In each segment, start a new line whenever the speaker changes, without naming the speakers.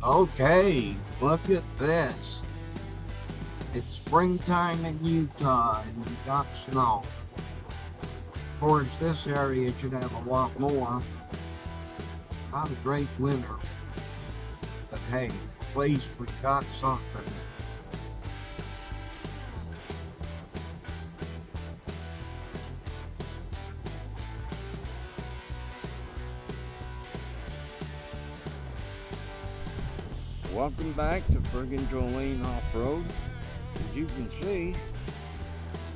Okay, look at this. It's springtime in Utah and we got snow. Of course, this area should have a lot more. Not a great winter, but hey, at least we got something. Welcome back to friggin' Jolene Off-Road. As you can see,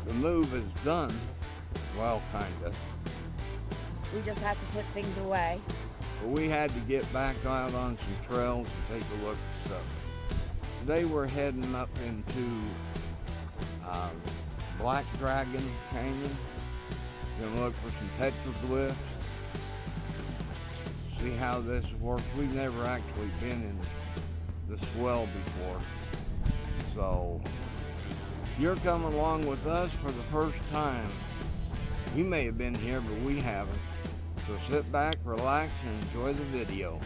the move is done. Well, kinda.
We just have to put things away.
But we had to get back out on some trails and take a look at stuff. Today we're heading up into Black Dragon Canyon. Gonna look for some petroglyphs. See how this works. We've never actually been in the Swell before. So you're coming along with us for the first time. You may have been here, but we haven't. So sit back, relax, and enjoy the video.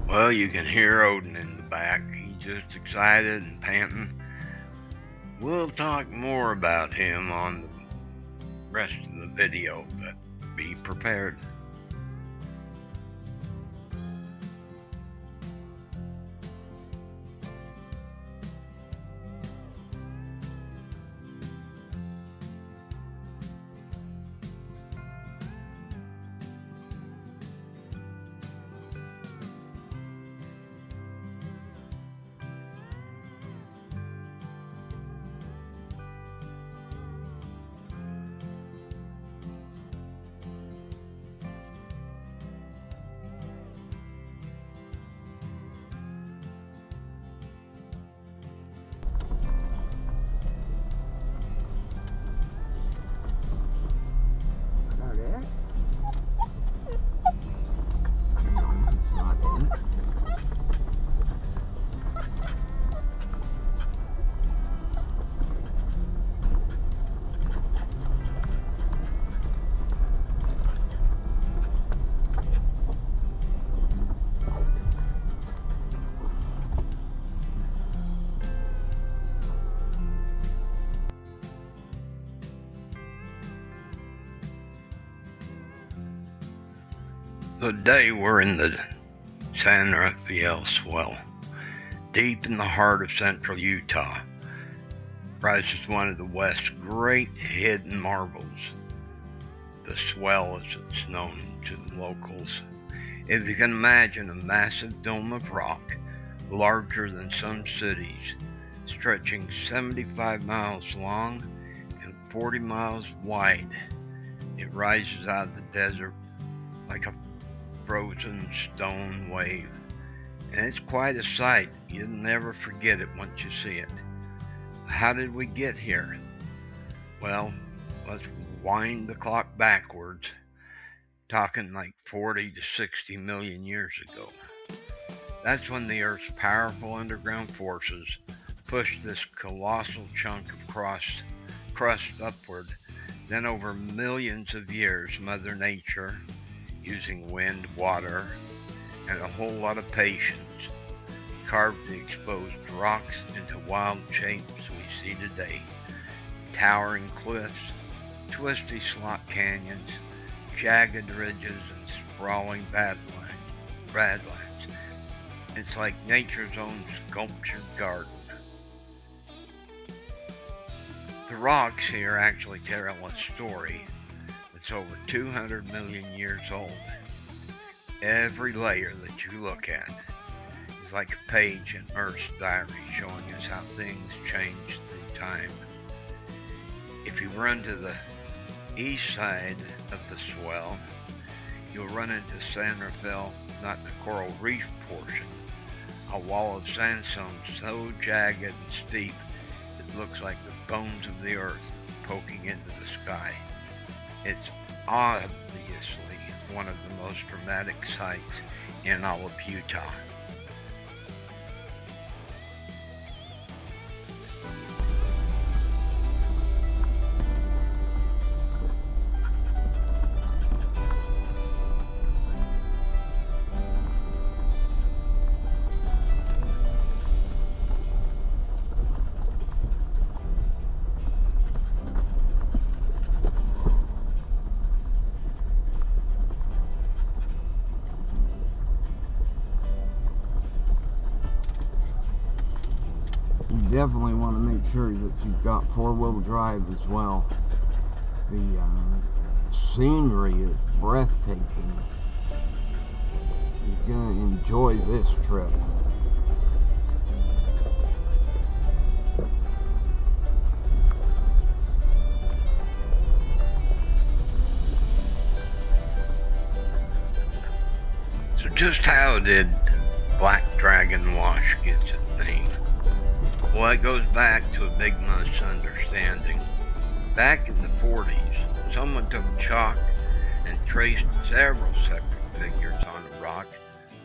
Well, you can hear Odin in the back. He's just excited and panting. We'll talk more about him on the rest of the video, but be prepared.
Today we're in the San Rafeal Swell. Deep in the heart of central Utah rises one of the West's great hidden marvels. The Swell, as it's known to the locals. If you can imagine a massive dome of rock, larger than some cities, stretching 75 miles long and 40 miles wide. It rises out of the desert like a frozen stone wave, and it's quite a sight. You'll never forget it once you see it. How did we get here? Well, let's wind the clock backwards, talking like 40 to 60 million years ago. That's when the Earth's powerful underground forces pushed this colossal chunk of crust upward. Then over millions of years, Mother Nature, using wind, water, and a whole lot of patience, carved the exposed rocks into wild shapes we see today. Towering cliffs, twisty slot canyons, jagged ridges, and sprawling badlands. It's like nature's own sculptured garden. The rocks here actually tell a story that's over 200 million years old. Every layer that you look at is like a page in Earth's diary showing us how things change through time. If you run to the east side of the Swell, you'll run into San Rafeal, not the coral reef portion, a wall of sandstone so jagged and steep it looks like the bones of the earth poking into the sky. It's obviously one of the most dramatic sights in all of Utah.
You definitely want to make sure that you've got four-wheel drive as well. The scenery is breathtaking. You're going to enjoy this trip.
So just how did BlackDragonWash get its name? Well, it goes back to a big misunderstanding. Back in the 40s, someone took chalk and traced several separate figures on a rock.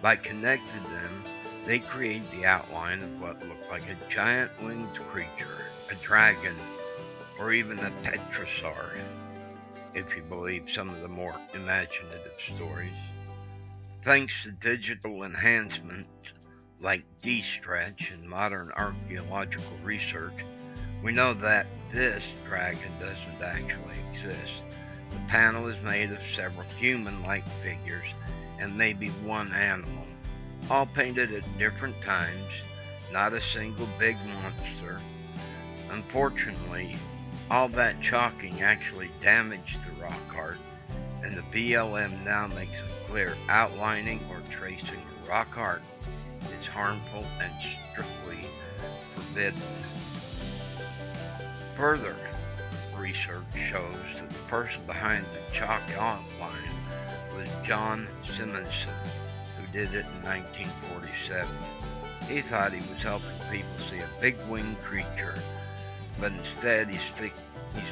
By connecting them, they created the outline of what looked like a giant winged creature, a dragon, or even a petrosaur, if you believe some of the more imaginative stories. Thanks to digital enhancements like D-stretch and modern archaeological research, we know that this dragon doesn't actually exist. The panel is made of several human-like figures and maybe one animal, all painted at different times, not a single big monster. Unfortunately, all that chalking actually damaged the rock art, and the BLM now makes it clear outlining or tracing the rock art is harmful and strictly forbidden. Further research shows that the person behind the chalk outline was John Simonson, who did it in 1947. He thought he was helping people see a big winged creature, but instead he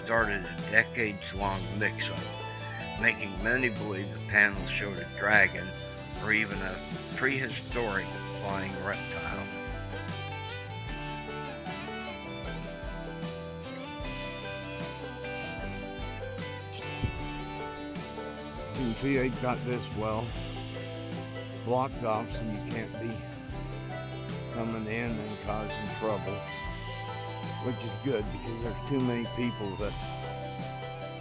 started a decades-long mix-up, making many believe the panel showed a dragon or even a prehistoric flying reptile.
You can see I got this well blocked off so you can't be coming in and causing trouble, which is good because there's too many people that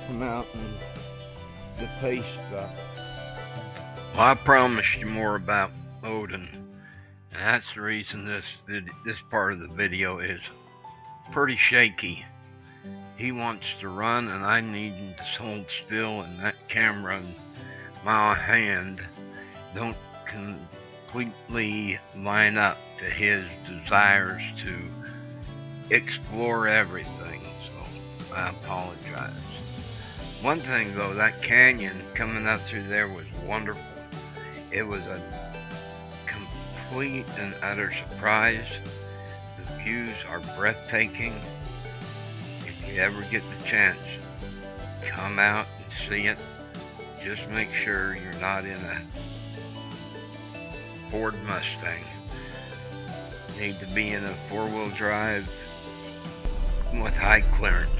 come out and deface stuff.
Well, I promised you more about Odin, and that's the reason this part of the video is pretty shaky. He wants to run, and I need him to hold still, and that camera in my hand don't completely line up to his desires to explore everything, so I apologize. One thing though, that canyon coming up through there was wonderful. It was a complete and utter surprise. The views are breathtaking. If you ever get the chance, come out and see it. Just make sure you're not in a Ford Mustang. You need to be in a four-wheel drive with high clearance.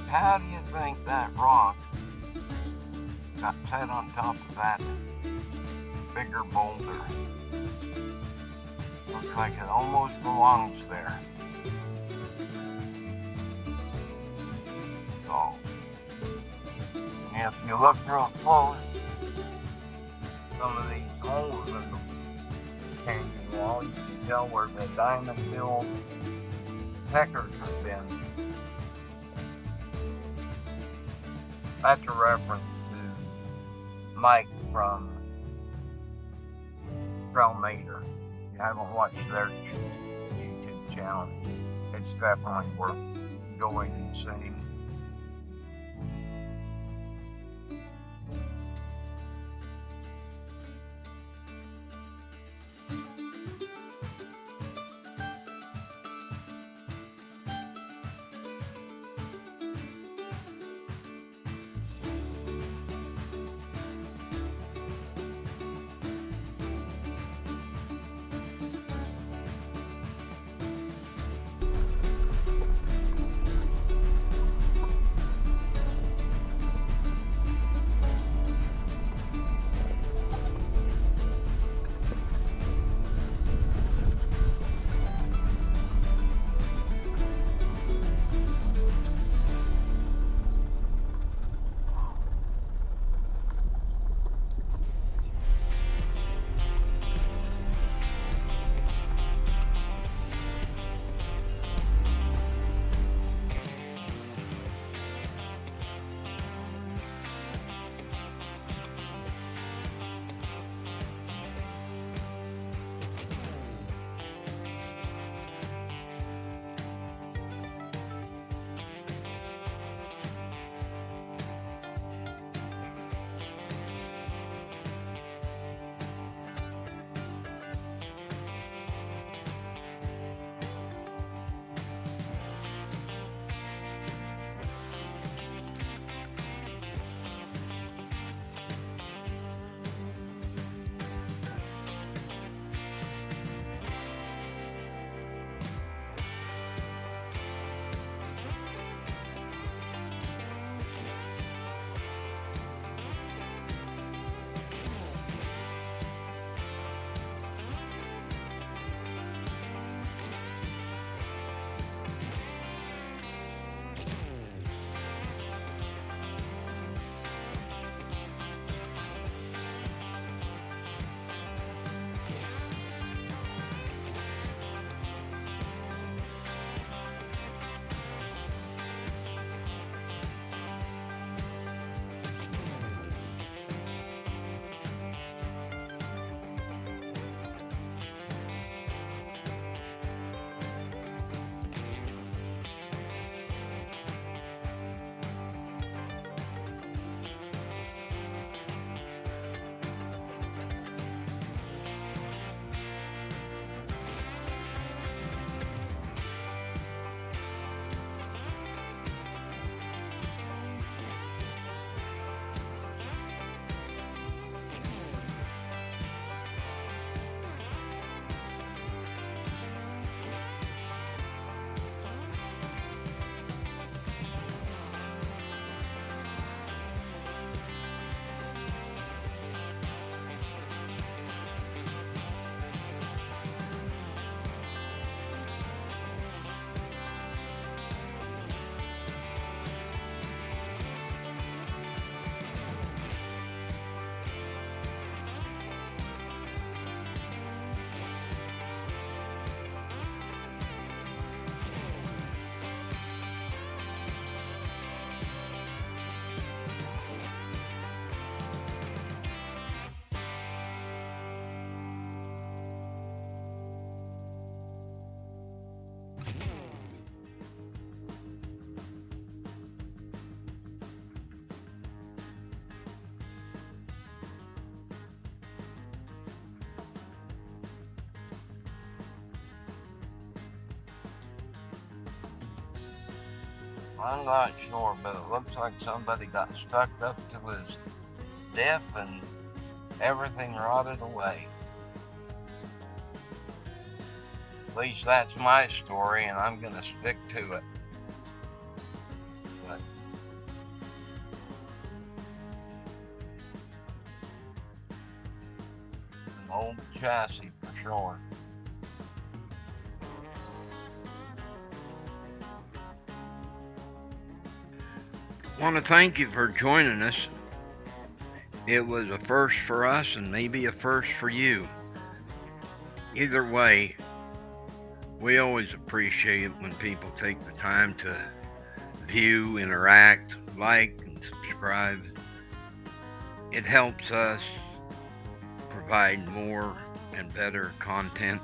How do you think that rock got set on top of that bigger boulder? Looks like it almost belongs there. So, if you look real close, some of these holes in the canyon wall, you can tell where the diamond-filled peckers have been. That's a reference to Mike from Trailmaker. If you haven't watched their YouTube channel, it's definitely worth going and seeing.
I'm not sure, but it looks like somebody got stuck up to his diff and everything rotted away. At least that's my story, and I'm gonna stick to it. But an old chassis for sure.
I want to thank you for joining us. It was a first for us and maybe a first for you. Either way, we always appreciate it when people take the time to view, interact, like, and subscribe. It helps us provide more and better content.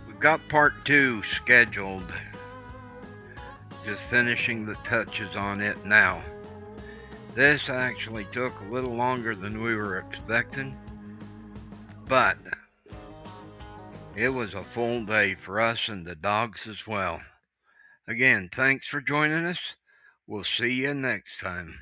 We've got part 2 scheduled. Just finishing the touches on it now. This actually took a little longer than we were expecting, but it was a full day for us and the dogs as well. Again, thanks for joining us. We'll see you next time.